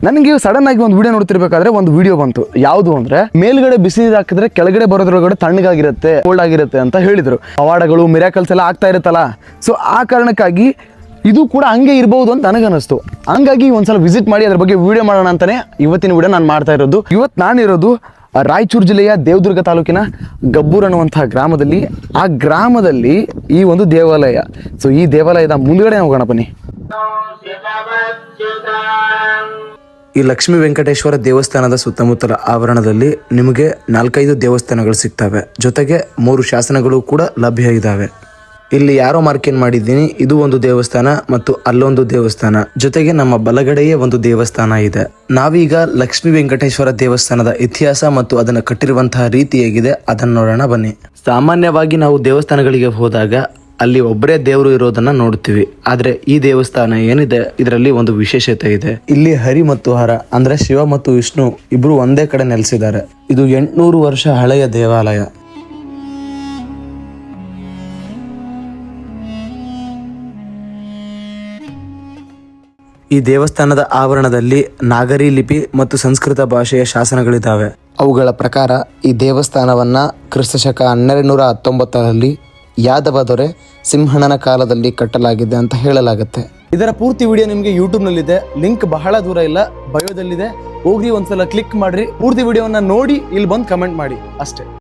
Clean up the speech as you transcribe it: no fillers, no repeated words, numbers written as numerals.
ನನಗೆ ಸಡನ್ ಆಗಿ ಒಂದು ವಿಡಿಯೋ ನೋಡ್ತಿರ್ಬೇಕಾದ್ರೆ ಒಂದು ವಿಡಿಯೋ ಬಂತು. ಯಾವುದು ಅಂದ್ರೆ ಮೇಲ್ಗಡೆ ಬಿಸಿ ನೀರು ಹಾಕಿದ್ರೆ ಕೆಳಗಡೆ ಬರೋದ್ರೊಳಗಡೆ ತಣ್ಣಗಾಗಿರುತ್ತೆ, ಕೋಲ್ಡ್ ಆಗಿರುತ್ತೆ ಅಂತ ಹೇಳಿದ್ರು. ಪವಾಡಗಳು ಮಿರಾಕಲ್ಸ್ ಎಲ್ಲ ಆಗ್ತಾ ಇರುತ್ತಲ್ಲ, ಸೊ ಆ ಕಾರಣಕ್ಕಾಗಿ ಇದು ಕೂಡ ಹಂಗೆ ಇರಬಹುದು ಅಂತ ನನಗನ್ನಿಸ್ತು. ಹಂಗಾಗಿ ಒಂದ್ಸಲ ವಿಸಿಟ್ ಮಾಡಿ ಅದ್ರ ಬಗ್ಗೆ ವಿಡಿಯೋ ಮಾಡೋಣ ಅಂತಾನೆ ಇವತ್ತಿನ ವಿಡಿಯೋ ನಾನು ಮಾಡ್ತಾ ಇರೋದು. ಇವತ್ತು ನಾನಿರೋದು ರಾಯಚೂರು ಜಿಲ್ಲೆಯ ದೇವದುರ್ಗ ತಾಲೂಕಿನ ಗಬ್ಬೂರ್ ಅನ್ನುವಂತಹ ಗ್ರಾಮದಲ್ಲಿ. ಆ ಗ್ರಾಮದಲ್ಲಿ ಈ ಒಂದು ದೇವಾಲಯ. ಸೊ ಈ ದೇವಾಲಯದ ಮುಂದ್ಗಡೆ ಹೋಗೋಣ ಬನ್ನಿ. ಈ ಲಕ್ಷ್ಮೀ ವೆಂಕಟೇಶ್ವರ ದೇವಸ್ಥಾನದ ಸುತ್ತಮುತ್ತಲ ಆವರಣದಲ್ಲಿ ನಿಮಗೆ 4-5 ದೇವಸ್ಥಾನಗಳು ಸಿಗ್ತವೆ. ಜೊತೆಗೆ 3 ಶಾಸನಗಳು ಕೂಡ ಲಭ್ಯ ಇದ್ದಾವೆ. ಇಲ್ಲಿ ಯಾರೋ ಮಾರ್ಕಿಂಗ್ ಮಾಡಿದ್ದೀನಿ, ಇದು ಒಂದು ದೇವಸ್ಥಾನ ಮತ್ತು ಅಲ್ಲೊಂದು ದೇವಸ್ಥಾನ, ಜೊತೆಗೆ ನಮ್ಮ ಬಲಗಡೆಯೇ ಒಂದು ದೇವಸ್ಥಾನ ಇದೆ. ನಾವೀಗ ಲಕ್ಷ್ಮೀ ವೆಂಕಟೇಶ್ವರ ದೇವಸ್ಥಾನದ ಇತಿಹಾಸ ಮತ್ತು ಅದನ್ನು ಕಟ್ಟಿರುವಂತಹ ರೀತಿ ಹೇಗಿದೆ ಅದನ್ನು ನೋಡೋಣ ಬನ್ನಿ. ಸಾಮಾನ್ಯವಾಗಿ ನಾವು ದೇವಸ್ಥಾನಗಳಿಗೆ ಹೋದಾಗ ಅಲ್ಲಿ ಒಬ್ಬರೇ ದೇವರು ಇರೋದನ್ನ ನೋಡ್ತೀವಿ. ಆದ್ರೆ ಈ ದೇವಸ್ಥಾನ ಏನಿದೆ ಇದರಲ್ಲಿ ಒಂದು ವಿಶೇಷತೆ ಇದೆ. ಇಲ್ಲಿ ಹರಿ ಮತ್ತು ಹರ ಅಂದ್ರೆ ಶಿವ ಮತ್ತು ವಿಷ್ಣು ಇಬ್ರು ಒಂದೇ ಕಡೆ ನೆಲೆಸಿದ್ದಾರೆ. ಇದು 800 ವರ್ಷ ಹಳೆಯ ದೇವಾಲಯ. ಈ ದೇವಸ್ಥಾನದ ಆವರಣದಲ್ಲಿ ನಾಗರಿ ಲಿಪಿ ಮತ್ತು ಸಂಸ್ಕೃತ ಭಾಷೆಯ ಶಾಸನಗಳಿದ್ದಾವೆ. ಅವುಗಳ ಪ್ರಕಾರ ಈ ದೇವಸ್ಥಾನವನ್ನ ಕ್ರಿಸ್ತಶಕ 1219ರಲ್ಲಿ ಯಾದವ ದೊರೆ ಸಿಂಹಣ್ಣನ ಕಾಲದಲ್ಲಿ ಕಟ್ಟಲಾಗಿದೆ ಅಂತ ಹೇಳಲಾಗುತ್ತೆ. ಇದರ ಪೂರ್ತಿ ವಿಡಿಯೋ ನಿಮಗೆ ಯೂಟ್ಯೂಬ್ನಲ್ಲಿದೆ. ಲಿಂಕ್ ಬಹಳ ದೂರ ಇಲ್ಲ, ಬಯೋದಲ್ಲಿದೆ. ಹೋಗಿ ಒಂದ್ಸಲ ಕ್ಲಿಕ್ ಮಾಡ್ರಿ, ಪೂರ್ತಿ ವಿಡಿಯೋವನ್ನ ನೋಡಿ ಇಲ್ಲಿ ಬಂದು ಕಮೆಂಟ್ ಮಾಡಿ ಅಷ್ಟೇ.